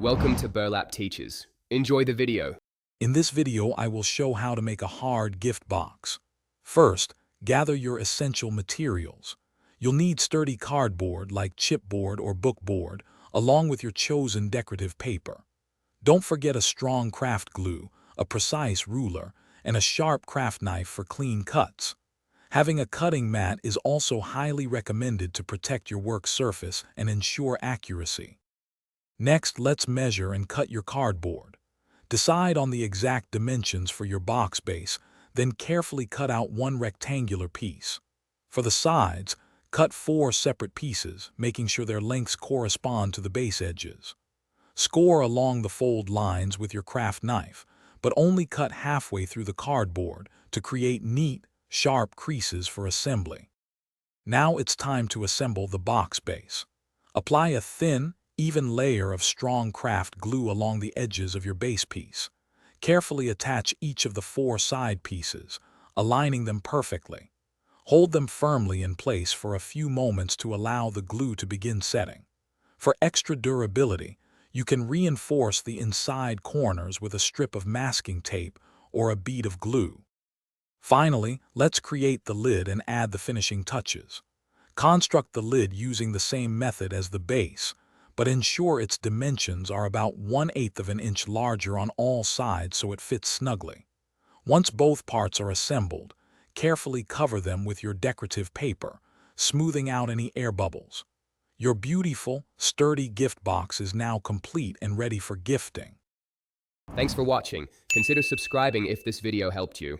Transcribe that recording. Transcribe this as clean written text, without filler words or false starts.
Welcome to Burlap Teachers. Enjoy the video. In this video, I will show how to make a hard gift box. First, gather your essential materials. You'll need sturdy cardboard like chipboard or bookboard, along with your chosen decorative paper. Don't forget a strong craft glue, a precise ruler, and a sharp craft knife for clean cuts. Having a cutting mat is also highly recommended to protect your work surface and ensure accuracy. Next, let's measure and cut your cardboard. Decide on the exact dimensions for your box base, then carefully cut out one rectangular piece. For the sides, cut 4 separate pieces, making sure their lengths correspond to the base edges. Score along the fold lines with your craft knife, but only cut halfway through the cardboard to create neat, sharp creases for assembly. Now it's time to assemble the box base. Apply a thin, even layer of strong craft glue along the edges of your base piece. Carefully attach each of the 4 side pieces, aligning them perfectly. Hold them firmly in place for a few moments to allow the glue to begin setting. For extra durability, you can reinforce the inside corners with a strip of masking tape or a bead of glue. Finally, let's create the lid and add the finishing touches. Construct the lid using the same method as the base, but ensure its dimensions are about 1/8 of an inch larger on all sides so it fits snugly. Once both parts are assembled, carefully cover them with your decorative paper, smoothing out any air bubbles. Your beautiful, sturdy gift box is now complete and ready for gifting. Thanks for watching. Consider subscribing if this video helped you.